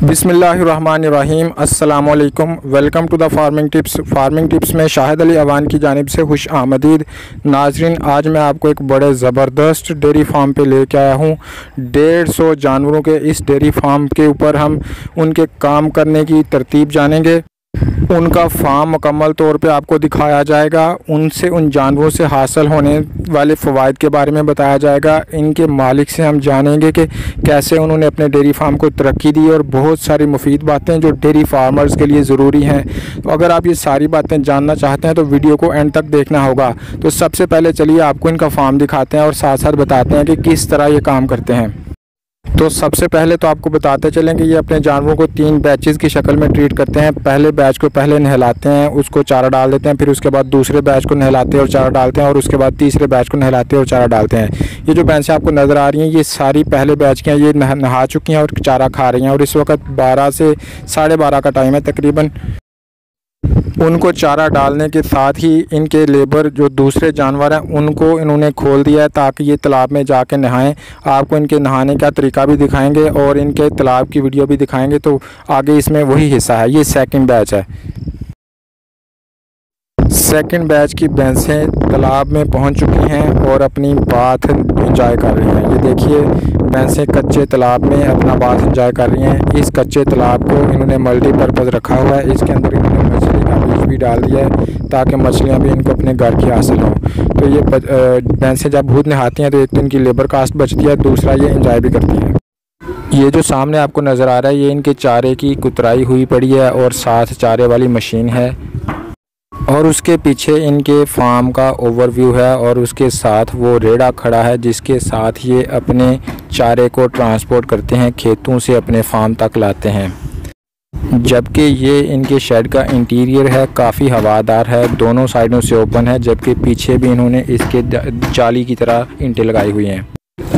बिस्मिल्लाहिर्रहमानिर्रहीम। अस्सलामुअलैकुम। Welcome to the farming tips में शाहिद अली अवान की जानिब से खुश आमदीद। नाजरीन, आज मैं आपको एक बड़े ज़बरदस्त डेयरी फार्म पे लेके आया हूँ। 150 जानवरों के इस डेयरी फार्म के ऊपर हम उनके काम करने की तरतीब जानेंगे। उनका फार्म मुकम्मल तौर पे आपको दिखाया जाएगा। उनसे उन जानवरों से हासिल होने वाले फ़वाइद के बारे में बताया जाएगा। इनके मालिक से हम जानेंगे कि कैसे उन्होंने अपने डेयरी फार्म को तरक्की दी और बहुत सारी मुफीद बातें जो डेयरी फार्मर्स के लिए ज़रूरी हैं। तो अगर आप ये सारी बातें जानना चाहते हैं तो वीडियो को एंड तक देखना होगा। तो सबसे पहले चलिए आपको इनका फार्म दिखाते हैं और साथ साथ बताते हैं कि किस तरह ये काम करते हैं। तो सबसे पहले तो आपको बताते चलें कि ये अपने जानवरों को 3 बैचेस की शक्ल में ट्रीट करते हैं। पहले बैच को पहले नहलाते हैं, उसको चारा डाल देते हैं, फिर उसके बाद दूसरे बैच को नहलाते हैं और चारा डालते हैं, और उसके बाद तीसरे बैच को नहलाते हैं और चारा डालते हैं। ये जो भैंसें आपको नज़र आ रही हैं ये सारी पहले बैच की हैं। ये नहा चुकी हैं और चारा खा रही हैं और इस वक्त 12 से 12:30 का टाइम है तकरीबन। उनको चारा डालने के साथ ही इनके लेबर जो दूसरे जानवर हैं उनको इन्होंने खोल दिया है ताकि ये तालाब में जाके नहाएं। आपको इनके नहाने का तरीका भी दिखाएंगे और इनके तालाब की वीडियो भी दिखाएंगे। तो आगे इसमें वही हिस्सा है। ये सेकंड बैच है। सेकंड बैच की भैंसें तालाब में पहुंच चुकी हैं और अपनी बाथ एंजॉय कर रही हैं। ये देखिए, भैंसें कच्चे तालाब में अपना बाथ एंजॉय कर रही हैं। इस कच्चे तालाब को इन्होंने मल्टीपर्पज़ रखा हुआ है। इसके अंदर इन्होंने मछली का बीज भी डाल दिया है ताकि मछलियां भी इनको अपने घर की हासिल हों। तो ये भैंसें जब भूत नहाती हैं तो एक तो इनकी लेबर कास्ट बचती है, दूसरा ये एंजॉय भी करती हैं। ये जो सामने आपको नज़र आ रहा है ये इनके चारे की कुतराई हुई पड़ी है और साथ चारे वाली मशीन है, और उसके पीछे इनके फार्म का ओवरव्यू है, और उसके साथ वो रेड़ा खड़ा है जिसके साथ ये अपने चारे को ट्रांसपोर्ट करते हैं, खेतों से अपने फार्म तक लाते हैं। जबकि ये इनके शेड का इंटीरियर है, काफ़ी हवादार है, दोनों साइडों से ओपन है, जबकि पीछे भी इन्होंने इसके जाली की तरह ईंटें लगाई हुई हैं।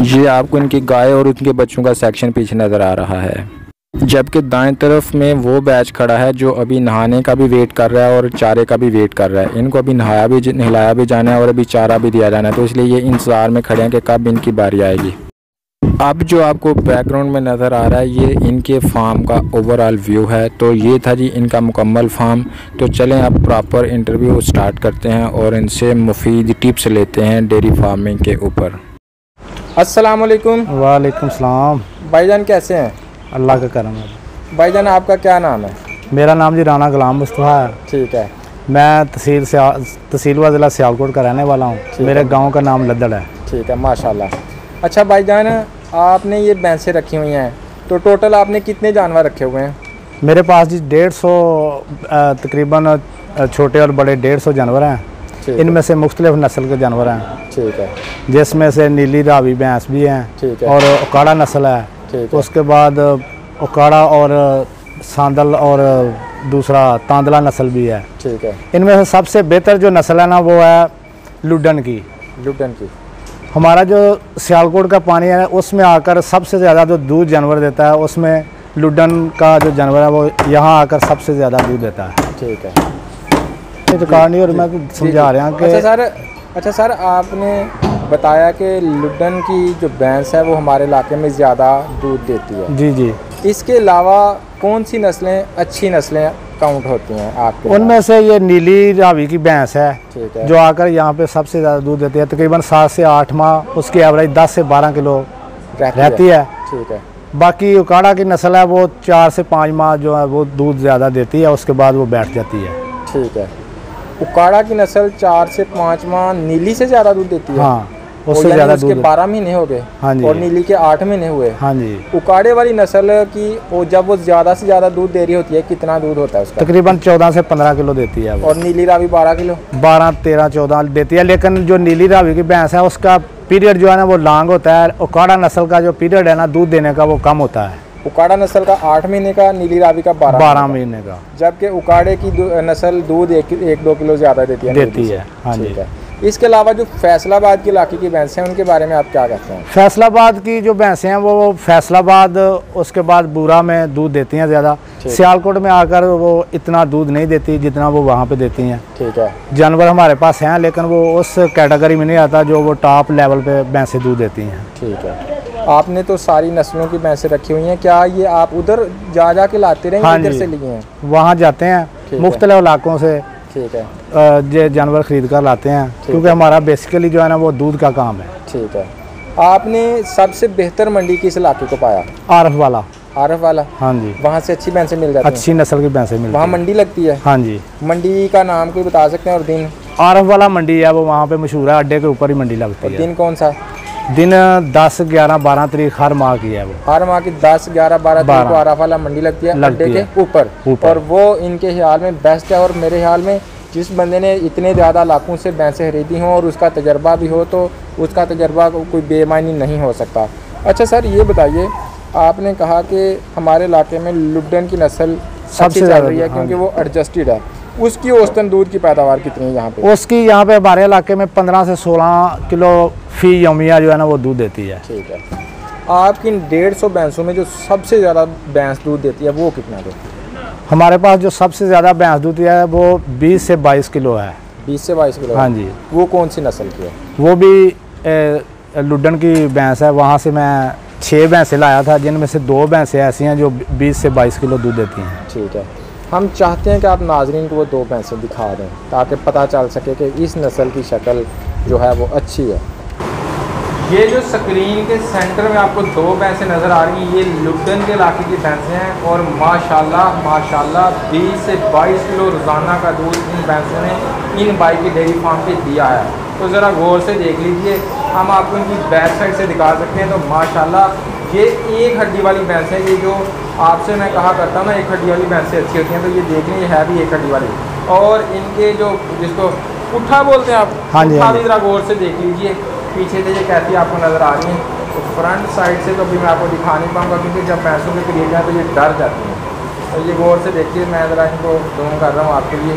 ये आपको इनकी गाय और उनके बच्चों का सेक्शन पीछे नज़र आ रहा है। जबकि दाएं तरफ में वो बैच खड़ा है जो अभी नहाने का भी वेट कर रहा है और चारे का भी वेट कर रहा है। इनको अभी नहलाया भी जाना है और अभी चारा भी दिया जाना है, तो इसलिए ये इंतज़ार में खड़े हैं कि कब इनकी बारी आएगी। अब जो आपको बैकग्राउंड में नज़र आ रहा है ये इनके फार्म का ओवरऑल व्यू है। तो ये था जी इनका मुकम्मल फार्म। तो चलें अब प्रॉपर इंटरव्यू स्टार्ट करते हैं और इनसे मुफीद टिप्स लेते हैं डेयरी फार्मिंग के ऊपर। अस्सलाम वालेकुम। वालेकुम सलाम। भाईजान कैसे हैं? अल्लाह का करम है। भाईजान आपका क्या नाम है? मेरा नाम जी राना गुलाम मुस्तफ़ा है। ठीक है। मैं तहसील व ज़िला सियालकोट का रहने वाला हूँ। मेरे गांव का नाम लद्दड़ है। ठीक है, माशाल्लाह। अच्छा भाईजान, आपने ये भैंसें रखी हुई हैं, तो टोटल आपने कितने जानवर रखे हुए हैं? मेरे पास जी 150 तकरीबन छोटे और बड़े 150 जानवर हैं। इनमें से मुख्तलिफ नस्ल के जानवर हैं। ठीक है। जिसमें से नीली रावी भैंस भी हैं और उकाड़ा नस्ल है। उसके बाद उकाड़ा और सांदल और दूसरा तांदला नस्ल भी है। ठीक है। इनमें से सबसे बेहतर जो नस्ल है ना वो है लुडन की। हमारा जो सियालकोट का पानी है उसमें आकर सबसे ज़्यादा जो दूध जानवर देता है उसमें लुडन का जो जानवर है वो यहाँ आकर सबसे ज़्यादा दूध देता है। ठीक है। ये तो कहानी और मैं समझा रहा हूँ कि अच्छा सर, आपने बताया कि लुडन की जो भैंस है वो हमारे इलाके में ज़्यादा दूध देती है। जी जी। इसके अलावा कौन सी नस्लें अच्छी नस्लें काउंट होती हैं आपके? उनमें से ये नीली रावी की भैंस है, ठीक है, जो आकर यहाँ पे सबसे ज़्यादा दूध देती है। तकरीबन 7 से 8 माह उसकी एवरेज 10 से 12 किलो रहती है। ठीक है। बाकी उकाड़ा की नस्ल है वो 4 से 5 माह जो है वो दूध ज़्यादा देती है, उसके बाद वो बैठ जाती है। ठीक है। उकाड़ा की नस्ल 4 से 5 माह नीली से ज़्यादा दूध देती है? हाँ, उससे ज़्यादा दूध। 12 महीने हो गए। हाँ जी। और नीली के 8 महीने हुए। हाँ जी। उकाड़े वाली नस्ल की जब वो ज़्यादा से ज़्यादा दूध दे रही होती है, कितना दूध होता है उसका? तकरीबन 14 से 15 किलो देती है वो। और नीली रावी 12 किलो? 12, 13, 14 देती है। लेकिन जो नीली रावी की भैंस है उसका पीरियड जो है ना वो लॉन्ग होता है। उकाड़ा नस्ल का जो पीरियड है ना दूध देने का वो कम होता है। उकाड़ा नस्ल का 8 महीने का, नीली रावी का 12 महीने का। जबकि उकाड़े की नस्ल दूध 1-2 किलो ज़्यादा देती है। हाँ जी। इसके अलावा जो फैसलाबाद के इलाके की भैंसें हैं उनके बारे में आप क्या कहते हैं? फैसलाबाद की जो भैंसें हैं वो फैसलाबाद उसके बाद बूरा में दूध देती हैं ज़्यादा। सियालकोट में आकर वो इतना दूध नहीं देती जितना वो वहाँ पे देती हैं। ठीक है। जानवर हमारे पास हैं लेकिन वो उस कैटेगरी में नहीं आता जो वो टॉप लेवल पे भैंसें दूध देती हैं। ठीक है। आपने तो सारी नस्लों की भैंसें रखी हुई हैं, क्या ये आप उधर जा के लाते रहेंगे? हाँ इधर जी, से लिए हैं? वहाँ जाते हैं मुख्तलिफ इलाकों से। ठीक है। ये जानवर खरीद कर लाते हैं, क्योंकि हमारा बेसिकली जो है ना वो दूध का काम है। ठीक है। आपने सबसे बेहतर मंडी किस इलाके को पाया? आरफ वाला। आरफ वाला? हाँ जी। वहाँ से अच्छी भैंसें मिल जाती हैं? अच्छी नस्ल की भैंसें मिलती हैं। वहाँ मंडी लगती है? हाँ जी। मंडी का नाम कोई बता सकते हैं और दिन? आरफ वाला मंडी है, वो वहाँ पे मशहूर है, अड्डे के ऊपर ही मंडी लगती है। दिन कौन सा? दिन 10, 11, 12 तारीख हर माह की है वो। हर माह की 10, 11, 12 तारीख को आरफ वाला मंडी लगती है अड्डे के ऊपर। और वो इनके ख्याल में बेस्ट है, और मेरे ख्याल में जिस बंदे ने इतने ज़्यादा इलाकों से भैंसें खरीदी हों और उसका तजर्बा भी हो, तो उसका तजर्बा कोई बेमानी नहीं हो सकता। अच्छा सर, ये बताइए, आपने कहा कि हमारे इलाके में लुड्डन की नस्ल सबसे चल रही है क्योंकि वो एडजस्टेड है। उसकी औसतन दूध की पैदावार कितनी है यहाँ पे? उसकी यहाँ पे हमारे इलाके में 15 से 16 किलो फी यौमिया जो है ना वो दूध देती है। ठीक है। आपकी 150 भैंसों में जो सबसे ज़्यादा भैंस दूध देती है वो कितना देती है? हमारे पास जो सबसे ज़्यादा भैंस दूध है वो 20 से 22 किलो है। 20 से 22 किलो? हाँ जी। वो कौन सी नस्ल की है? वो भी लुड्डन की भैंस है। वहाँ से मैं 6 भैंसें लाया था, जिनमें से 2 भैंसें ऐसी हैं जो 20 से 22 किलो दूध देती हैं। ठीक है। हम चाहते हैं कि आप नाजरीन को वो 2 भैंसें दिखा दें ताकि पता चल सके कि इस नस्ल की शक्ल जो है वो अच्छी है। ये जो स्क्रीन के सेंटर में आपको 2 भैंसें नज़र आ रही हैं, ये लुड्डन के इलाके की भैंसें हैं और माशाल्लाह माशाल्लाह 20 से 22 किलो रोज़ाना का दूध इन भैंसों ने इन भाई की डेयरी फार्म पे दिया है। तो ज़रा गौर से देख लीजिए, हम आपको इनकी बैक साइड से दिखा सकते हैं। तो माशाल्लाह ये एक हड्डी वाली भैंस है। ये जो आपसे मैं कहा करता हूँ ना, एक हड्डी वाली भैंसें अच्छी होती हैं, तो ये देखने ये है भी एक हड्डी वाली। और इनके जो जिसको पुट्ठा बोलते हैं आप, हाँ जी, पुट्ठा भी ज़रा गौर से देख लीजिए। पीछे से ये कैसी आपको नज़र आ रही है। तो फ्रंट साइड से तो अभी मैं आपको दिखा नहीं पाऊँगा क्योंकि जब भैंसों के करीब जाए तो ये डर जाती हैं। तो ये गौर से देखिए, मैं ज़रा इनको जूम कर रहा हूँ आपके लिए,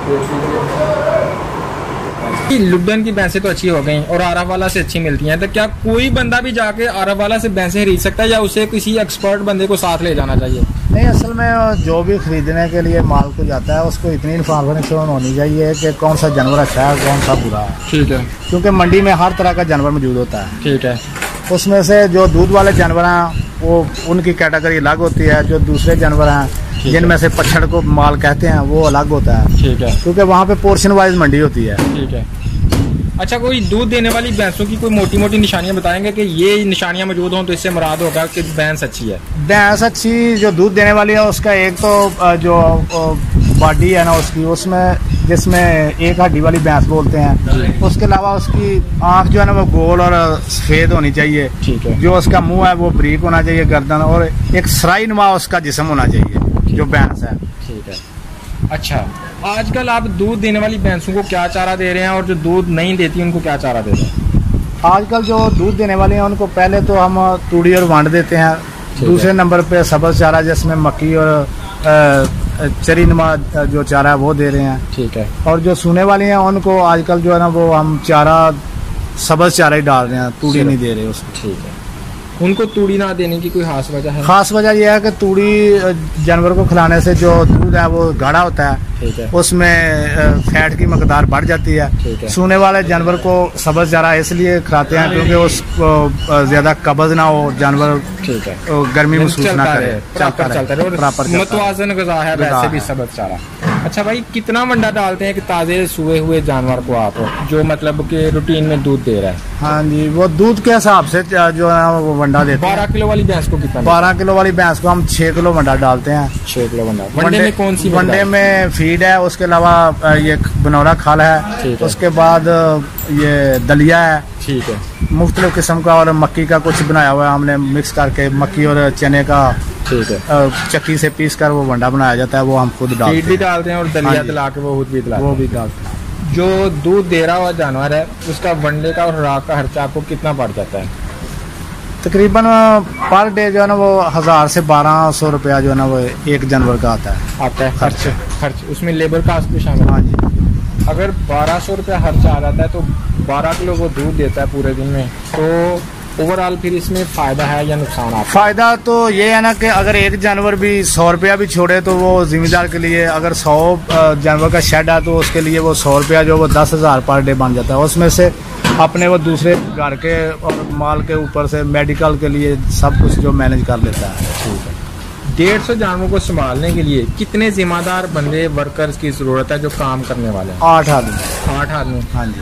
देख लीजिए। लुड्डन की भैंसें तो अच्छी हो गई और आरफ वाला से अच्छी मिलती हैं, तो क्या कोई बंदा भी जाके आरफ वाला से भैंसें खरीद सकता है या उसे किसी एक्सपर्ट बंदे को साथ ले जाना चाहिए? नहीं, असल में जो भी खरीदने के लिए माल को जाता है उसको इतनी इन्फॉर्मेशन होनी चाहिए कि कौन सा जानवर अच्छा है, कौन सा बुरा है। ठीक है। क्योंकि मंडी में हर तरह का जानवर मौजूद होता है। ठीक है। उसमें से जो दूध वाले जानवर हैं वो उनकी कैटेगरी अलग होती है, जो दूसरे जानवर हैं जिनमें से पछड़ को माल कहते हैं वो अलग होता है। ठीक है। क्योंकि वहाँ पे पोर्शन वाइज मंडी होती है। ठीक है। अच्छा, कोई दूध देने वाली भैंसों की कोई मोटी मोटी निशानियां बताएंगे कि ये निशानियां मौजूद हों तो इससे मुराद होगा कि भैंस अच्छी है? भैंस अच्छी जो दूध देने वाली है उसका एक तो जो बॉडी है ना उसकी, उसमें जिसमें एक हड्डी वाली भैंस बोलते हैं, उसके अलावा उसकी आँख जो है ना वो गोल और सफ़ेद होनी चाहिए। ठीक है। जो उसका मुंह है वो बारीक होना चाहिए, गर्दन, और एक सराई नुमा उसका जिस्म होना चाहिए जो भैंस है। ठीक है। अच्छा, आजकल आप दूध देने वाली भैंसों को क्या चारा दे रहे हैं और जो दूध नहीं देती उनको क्या चारा दे रहे हैं? आजकल जो दूध देने वाली हैं उनको पहले तो हम तूड़ी और वांड देते हैं, दूसरे नंबर पे सब्ज़ चारा जिसमें मक्की और चरी नुमा जो चारा है वो दे रहे हैं। ठीक है। और जो सूने वाली हैं उनको आजकल जो है ना वो हम चारा सब्ज़ चारा ही डाल रहे हैं, तूड़ी नहीं दे रहे उसको। ठीक है। उनको तूड़ी ना देने की कोई खास वजह है? खास वजह यह है कि तूड़ी जानवर को खिलाने से जो दूध है वो गाढ़ा होता है। ठीक है। उसमें फैट की मकदार बढ़ जाती है। ठीक है। सूने वाले जानवर को सब्ज़ चारा इसलिए खिलाते हैं क्योंकि उसको ज़्यादा कब्ज़ ना हो, जानवर ठीक है गर्मी महसूस ना करे, चलता रहे, मतवाज़न ग़िज़ा है वैसे भी सब्ज़ चारा। अच्छा भाई, कितना वंडा डालते हैं कि ताज़े सुए हुए जानवर को आप जो मतलब कि रूटीन में दूध दे रहा है? हाँ जी, वो दूध के हिसाब से जो है वो वंडा देते हैं। 12 किलो वाली भैंस को कितना? 12 किलो वाली भैंस को हम 6 किलो वंडा डालते हैं। 6 किलो वंडा। वंडे में कौन सी? वंडे में फीड है, उसके अलावा ये बनौरा खाल है, उसके बाद ये दलिया है। ठीक है। मुख्तलिफ किस्म का, और मक्की का कुछ बनाया हुआ है हमने मिक्स करके, मक्की और चने का। ठीक है। चक्की से पीस कर वो वंडा बनाया जाता है, वो हम खुद डालते हैं। फीड भी डालते हैं और दलिया दिला के वो खुद भी दिलाते हैं। वो भी डालते हैं। जो दूध दे रहा हुआ जानवर है उसका वनडे का और रात का खर्चा आपको कितना पड़ जाता है? तकरीबन पर डे जो है ना वो 1000 से 1200 रुपया जो है ना वो एक जानवर का आता है खर्च उसमें लेबर कास्ट भी शामिल? हाँ जी। अगर 1200 रुपया खर्चा आ जाता है तो 12 किलो वो दूध देता है पूरे दिन में, तो ओवरऑल फिर इसमें फ़ायदा है या नुकसान? आप फ़ायदा तो ये है ना कि अगर एक जानवर भी 100 रुपया भी छोड़े तो वो ज़िम्मेदार के लिए, अगर 100 जानवर का शेड है तो उसके लिए वो 100 रुपया जो वो 10,000 पर डे बन जाता है। उसमें से अपने वो दूसरे घर के और माल के ऊपर से मेडिकल के लिए सब कुछ जो मैनेज कर लेता है। ठीक है। 150 जानवरों को संभालने के लिए कितने जिम्मेदार बंदे वर्कर्स की ज़रूरत है जो काम करने वाले हैं? 8 आदमी। 8 आदमी? हाँ जी।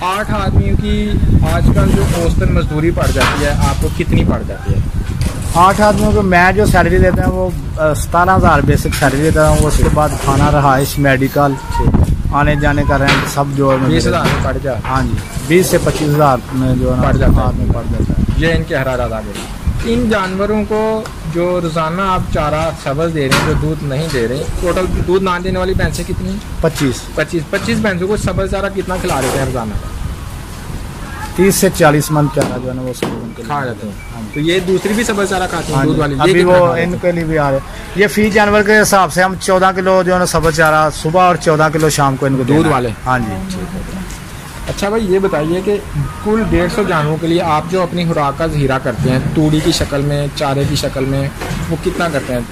8 आदमियों की आजकल जो औसतन मजदूरी पड़ जाती है, आपको कितनी पड़ जाती है? 8 आदमियों को मैं जो सैलरी देता हूँ वो 17,000 बेसिक सैलरी देता हूँ। उसके बाद खाना, रहाइश, मेडिकल, आने जाने का रेंट सब जो है 20,000 में पड़ जाए। हाँ जी, 20 से 25,000 में जो है पड़ जाता है। में पड़ जाता है। ये इनके हरारत आ गई। इन जानवरों को जो रोज़ाना आप चारा सब्ज़ दे रहे हैं, जो दूध नहीं दे रहे, टोटल दूध ना देने वाली भैंसें कितनी हैं? 25 भैंसों को सब्ज़ चारा कितना खिला देते हैं रोज़ाना? 30 से 40 मन चारा जो है ना वो खा जाते हैं। तो ये दूसरी भी सब्ज़ चारा खाते हैं दूध वाली? अभी वो इनके लिए भी आ रहे हैं। ये फी जानवर के हिसाब से हम 14 किलो जो है ना सब्ज़ चारा सुबह और 14 किलो शाम को इनको दूध वाले। हाँ जी। अच्छा भाई, ये बताइए कि कुल 150 जानवरों के लिए आप जो अपनी खुराक का ज़हीरा करते हैं तूड़ी की शक्ल में, चारे की शक्ल में, वो कितना करते हैं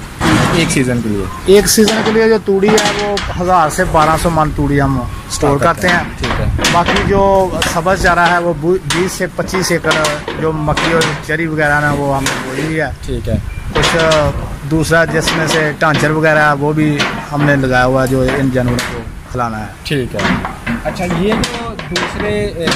एक सीज़न के लिए? एक सीज़न के लिए जो तूड़ी है वो 1000 से 1200 मन तूड़ी हम स्टोर करते हैं। ठीक है। बाकी जो सब्ज़ चारा है वो 20 से 25 एकड़ जो मक्की और चरी वगैरह ना वो हमने बोई है। ठीक है। कुछ दूसरा जिसमें से टांचर वगैरह वो भी हमने लगाया हुआ है जो इन जानवरों को खिलाना है। ठीक है। अच्छा, ये जो दूसरे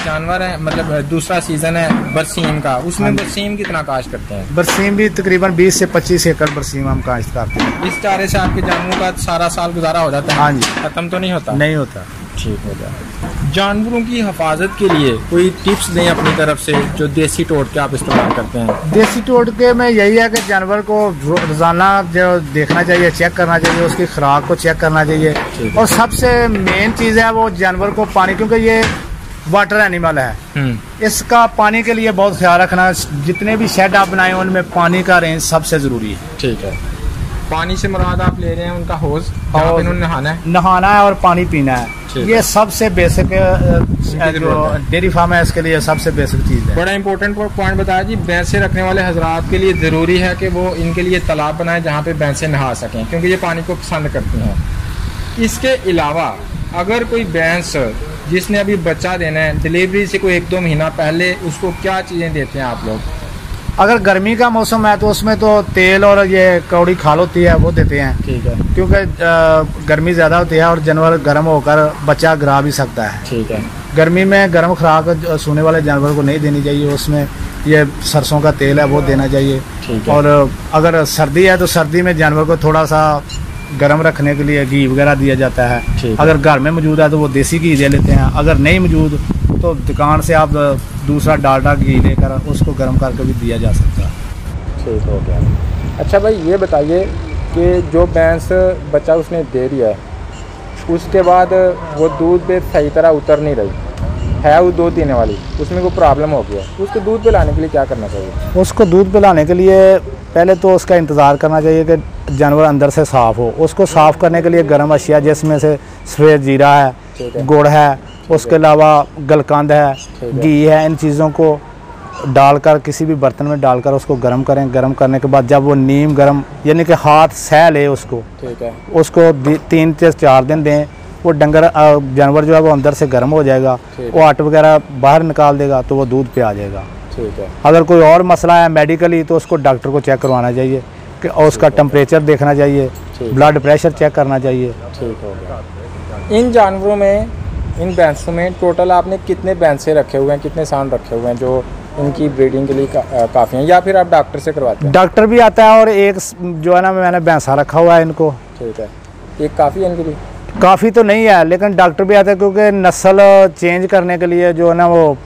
जानवर हैं, मतलब दूसरा सीज़न है बरसीम का, उसमें बरसीम कितना काश्त करते हैं? बरसीम भी तकरीबन 20 से 25 एकड़ बरसीम हम काश्त करते हैं। इस चारे से आपके जानवरों का सारा साल गुजारा हो जाता है? हाँ जी। ख़त्म तो नहीं होता? नहीं होता। ठीक हो जाए। जानवरों की हिफाजत के लिए कोई टिप्स दें अपनी तरफ से जो देसी टोटके आप इस्तेमाल करते हैं? देसी टोटके में यही है कि जानवर को रोजाना जो देखना चाहिए, चेक करना चाहिए, उसकी खुराक को चेक करना चाहिए। और सबसे मेन चीज़ है वो जानवर को पानी, क्योंकि ये वाटर एनिमल है, इसका पानी के लिए बहुत ख्याल रखना। जितने भी शेड आप बनाए उनमें पानी का रेंज सबसे ज़रूरी है। ठीक है। पानी से मुराद आप ले रहे हैं उनका हौज, और इन्होंने नहाना है और पानी पीना है। ये सबसे बेसिक जो डेयरी फार्म है इसके लिए सबसे बेसिक चीज़ है। बड़ा इंपॉर्टेंट पॉइंट बताया जी। भैंसे रखने वाले हजरात के लिए ज़रूरी है कि वो इनके लिए तालाब बनाए जहाँ पे भैंसे नहा सकें, क्योंकि ये पानी को पसंद करती हैं। इसके अलावा अगर कोई भैंस जिसने अभी बच्चा देना है, डिलीवरी से कोई 1-2 महीना पहले, उसको क्या चीज़ें देते हैं आप लोग? अगर गर्मी का मौसम है तो उसमें तो तेल और ये कौड़ी खाल होती है वो देते हैं। ठीक है। क्योंकि गर्मी ज़्यादा होती है और जानवर गर्म होकर बच्चा गिरा भी सकता है। ठीक है। गर्मी में गर्म खुराक सोने वाले जानवर को नहीं देनी चाहिए, उसमें ये सरसों का तेल है वो देना चाहिए। ठीक है। और अगर सर्दी है तो सर्दी में जानवर को थोड़ा सा गर्म रखने के लिए घी वगैरह दिया जाता है। अगर घर में मौजूद है तो वो देसी घी दे लेते हैं, अगर नहीं मौजूद तो दुकान से आप दूसरा डालडा घी लेकर उसको गर्म करके भी दिया जा सकता है। ठीक हो गया। अच्छा भाई, ये बताइए कि जो भैंस बच्चा उसने दे दिया है, उसके बाद वो दूध पे सही तरह उतर नहीं रही है, वो दूध देने वाली, उसमें कोई प्रॉब्लम हो गया, उसको दूध पिलाने के लिए क्या करना चाहिए? उसको दूध पिलाने के लिए पहले तो उसका इंतज़ार करना चाहिए कि जानवर अंदर से साफ़ हो। उसको साफ़ करने के लिए गर्म अशिया जिसमें से सफ़ेद जीरा है, गुड़ है, उसके अलावा गलकंद है, घी है, इन चीज़ों को डालकर किसी भी बर्तन में डालकर उसको गर्म करें। गर्म करने के बाद जब वो नीम गर्म यानी कि हाथ सह ले उसको, ठीक है, उसको 3 से 4 दिन दें। वो डंगर जानवर जो है वो अंदर से गर्म हो जाएगा, वो आट वगैरह बाहर निकाल देगा तो वो दूध पे आ जाएगा। ठीक है। अगर कोई और मसला है मेडिकली तो उसको डॉक्टर को चेक करवाना चाहिए कि और उसका टेम्परेचर देखना चाहिए, ब्लड प्रेशर चेक करना चाहिए। ठीक हो गया। इन जानवरों में, इन भैंसों में टोटल आपने कितने भैंसे रखे हुए हैं, कितने सांड रखे हुए हैं जो इनकी ब्रीडिंग के लिए काफ़ी हैं, या फिर आप डॉक्टर से करवाते हैं? डॉक्टर भी आता है और एक जो है ना मैंने भैंसा रखा हुआ है इनको। ठीक है। एक काफ़ी है इनके लिए? काफ़ी तो नहीं है, लेकिन डॉक्टर भी आता है क्योंकि नस्ल चेंज करने के लिए जो है ना वो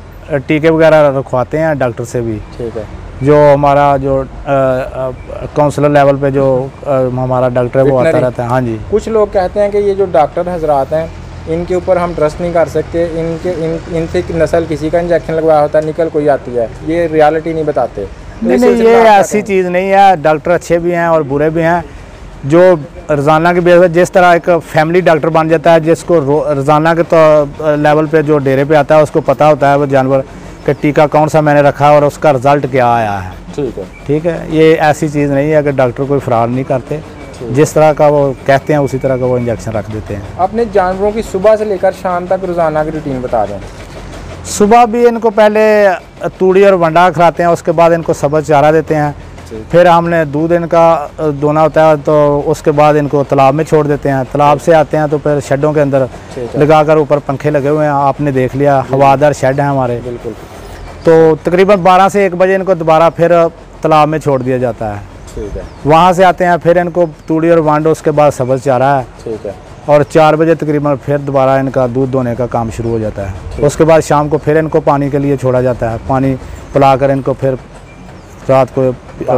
टीके वगैरह रखवाते हैं डॉक्टर से भी। ठीक है। जो हमारा जो काउंसलर लेवल पे जो हमारा डॉक्टर है वो आता रहता है। हाँ जी। कुछ लोग कहते हैं कि ये जो डॉक्टर हजरात हैं इनके ऊपर हम ट्रस्ट नहीं कर सकते, इनसे नस्ल किसी का इंजेक्शन लगवाया होता है, निकल कोई आती है, ये रियलिटी नहीं बताते। नहीं, ये ऐसी चीज़ नहीं है। डॉक्टर अच्छे भी हैं और बुरे भी हैं। जो रोज़ाना के बेस पर जिस तरह एक फैमिली डॉक्टर बन जाता है, जिसको रोज़ाना के तो लेवल पे जो डेरे पे आता है उसको पता होता है वो जानवर का टीका कौन सा मैंने रखा है और उसका रिज़ल्ट क्या आया है। ठीक है। ठीक है। ये ऐसी चीज़ नहीं है कि डॉक्टर कोई फ्रॉड नहीं करते, जिस तरह का वो कहते हैं उसी तरह का वो इंजेक्शन रख देते हैं। अपने जानवरों की सुबह से लेकर शाम तक रोज़ाना की रूटीन बता दें। सुबह भी इनको पहले तूड़ी और वंडा खिलाते हैं, उसके बाद इनको सब्ज़ चारा देते हैं। फिर हमने दूध इनका दोना होता है तो उसके बाद इनको तालाब में छोड़ देते हैं। तालाब से आते हैं तो फिर शेडों के अंदर लगाकर, ऊपर पंखे लगे हुए हैं, आपने देख लिया, हवादार शेड हैं हमारे। बिल्कुल। तो तकरीबन 12 से 1 बजे इनको दोबारा फिर तालाब में छोड़ दिया जाता है। ठीक है। वहाँ से आते हैं, फिर इनको तूड़ी और वांडो, उसके बाद सब्ज़ चारा है। ठीक है। और 4 बजे तकरीबन फिर दोबारा इनका दूध दोने का काम शुरू हो जाता है। उसके बाद शाम को फिर इनको पानी के लिए छोड़ा जाता है, पानी पिलाकर इनको फिर रात को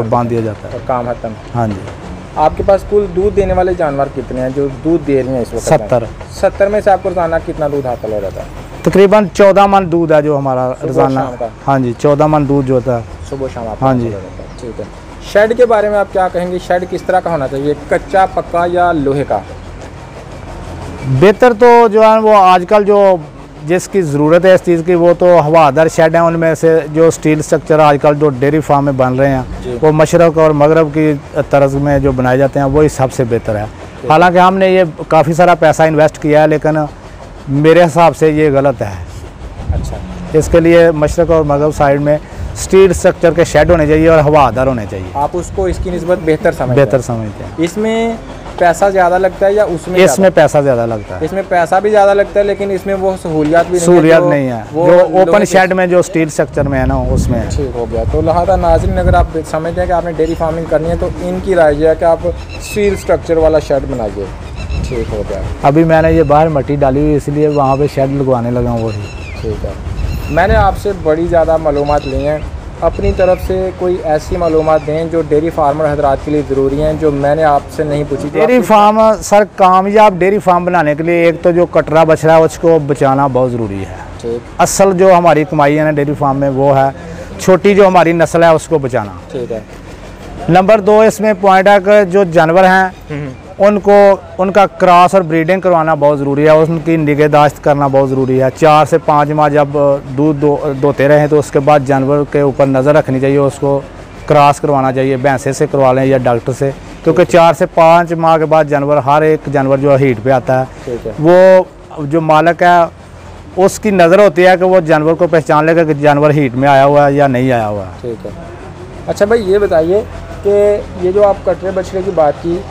बांध दिया जाता है। काम खत्म। हाँ जी। आपके पास कुल दूध देने वाले जानवर कितने हैं जो दूध दे रही हैं इस वक्त? 70 में से आपको रोजाना कितना दूध हासिल हो जाता है? तकरीबन 14 मन दूध है जो हमारा रोजाना। हाँ जी, 14 मन दूध जो होता है सुबह शाम। हाँ जी। ठीक है। शेड के बारे में आप क्या कहेंगे? शेड किस तरह का होना चाहिए, कच्चा, पक्का या लोहे का? बेहतर तो जो है वो आजकल जो जिसकी ज़रूरत है इस चीज़ की, वो तो हवादार शेड हैं। उनमें से जो स्टील स्ट्रक्चर आजकल जो डेयरी फार्म में बन रहे हैं वो मशरक़ और मगरब की तर्ज में जो बनाए जाते हैं वही सबसे बेहतर है। हालांकि हमने ये काफ़ी सारा पैसा इन्वेस्ट किया है, लेकिन मेरे हिसाब से ये गलत है। अच्छा। इसके लिए मशरक़ और मगरब साइड में स्टील स्ट्रक्चर के शेड होने चाहिए और हवादार होने चाहिए। आप उसको इसकी निस्बत बेहतर समझते हैं? इसमें पैसा ज़्यादा लगता है या उसमें? इसमें पैसा ज़्यादा लगता है। इसमें पैसा भी ज़्यादा लगता है, लेकिन इसमें वो सहूलियत भी नहीं है जो ओपन शेड में जो स्टील स्ट्रक्चर में है ना उसमें है। ठीक हो गया। तो लिहाजा नाज़रीन, अगर आप समझते हैं कि आपने डेयरी फार्मिंग करनी है तो इनकी राय है कि आप स्टील स्ट्रक्चर वाला शेड बनाइए। ठीक हो गया। अभी मैंने ये बाहर मिट्टी डाली हुई इसलिए वहाँ पे शेड लगवाने लगा हूँ वही। ठीक है। मैंने आपसे बड़ी ज़्यादा मालूमात ली हैं, अपनी तरफ से कोई ऐसी मालूमात दें जो डेयरी फार्मर हजरात के लिए ज़रूरी हैं, जो मैंने आपसे नहीं पूछी। डेयरी फार्म सर, कामयाब डेयरी फार्म बनाने के लिए एक तो जो कटरा बछड़ा है उसको बचाना बहुत ज़रूरी है। ठीक। असल जो हमारी कमाई है ना डेयरी फार्म में वो है छोटी जो हमारी नस्ल है उसको बचाना। ठीक है। नंबर 2 इसमें पॉइंट है कि जो जानवर हैं उनको उनका क्रॉस और ब्रीडिंग करवाना बहुत ज़रूरी है, उनकी निगहदाश्त करना बहुत ज़रूरी है। 4 से 5 माह जब दूध दोते रहें तो उसके बाद जानवर के ऊपर नज़र रखनी चाहिए, उसको क्रॉस करवाना चाहिए, भैंसे से करवा लें या डॉक्टर से, क्योंकि 4 से 5 माह के बाद जानवर, हर एक जानवर जो हीट पे आता है वो जो मालिक है उसकी नज़र होती है कि वो जानवर को पहचान लेगा कि जानवर हीट में आया हुआ है या नहीं आया हुआ है। ठीक है। अच्छा भाई, ये बताइए कि ये जो आप कटरे बछड़े की बात की,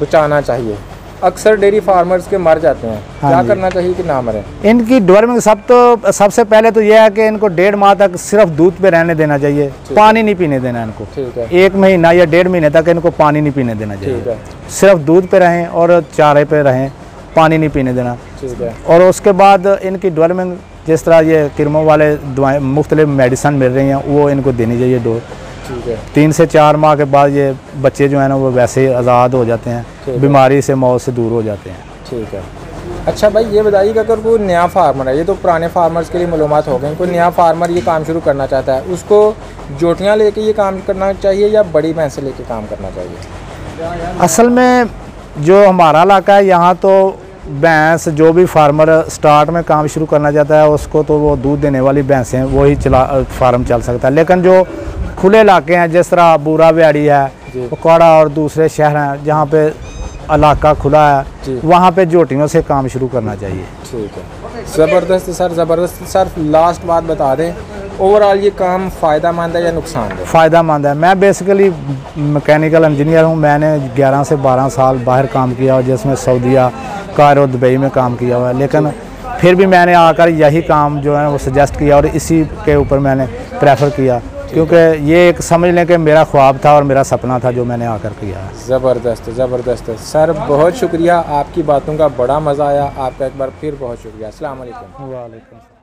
बचाना चाहिए, अक्सर डेयरी फार्मर्स के मर जाते हैं। हाँ, क्या करना चाहिए कि ना मरें? इनकी डिवर्मिंग सबसे पहले तो यह है कि इनको 1.5 माह तक सिर्फ दूध पे रहने देना चाहिए, पानी नहीं पीने देना इनको। ठीक है। 1 महीना या 1.5 महीने तक इनको पानी नहीं पीने देना चाहिए। ठीक है। सिर्फ दूध पे रहें और चारे पे रहें, पानी नहीं पीने देना। ठीक है। और उसके बाद इनकी डिवर्मिंग जिस तरह ये किरमों वाले दवाएँ मुख्तलिफ मेडिसन मिल रही हैं वो इनको देनी चाहिए डोज। ठीक है। 3 से 4 माह के बाद ये बच्चे जो है ना वो वैसे ही आज़ाद हो जाते हैं, बीमारी से मौत से दूर हो जाते हैं। ठीक है। अच्छा भाई, ये बताइए कि अगर कोई नया फार्मर है, ये तो पुराने फार्मर्स के लिए मालूमात हो गई, कोई नया फार्मर ये काम शुरू करना चाहता है, उसको जोटियाँ लेके ये काम करना चाहिए या बड़ी भैंसें लेके काम करना चाहिए? असल में जो हमारा इलाका है यहाँ तो भैंस, जो भी फार्मर स्टार्ट में काम शुरू करना चाहता है उसको तो वो दूध देने वाली भैंसें वही फार्म चल सकता है, लेकिन जो खुले इलाके हैं जिस तरह बूरा बिहाड़ी है, पकौड़ा और दूसरे शहर हैं जहाँ पे इलाका खुला है, वहाँ पे जोटियों से काम शुरू करना चाहिए। ठीक है। ज़बरदस्त सर, ज़बरदस्त सर। लास्ट बात बता दें, ओवरऑल ये काम फ़ायदेमंद है या नुकसानदेह? फ़ायदेमंद है। मैं बेसिकली मैकेनिकल इंजीनियर हूँ, मैंने 11 से 12 साल बाहर काम किया और जिसमें सऊदीया, कायरो, दुबई में काम किया हुआ है, लेकिन फिर भी मैंने आकर यही काम जो है वो सजेस्ट किया और इसी के ऊपर मैंने प्रेफर किया, क्योंकि ये एक समझ लें कि मेरा ख्वाब था और मेरा सपना था जो मैंने आकर किया। ज़बरदस्त, ज़बरदस्त सर, बहुत शुक्रिया, आपकी बातों का बड़ा मज़ा आया। आपका एक बार फिर बहुत शुक्रिया। अस्सलाम वालेकुम। वालेकुम।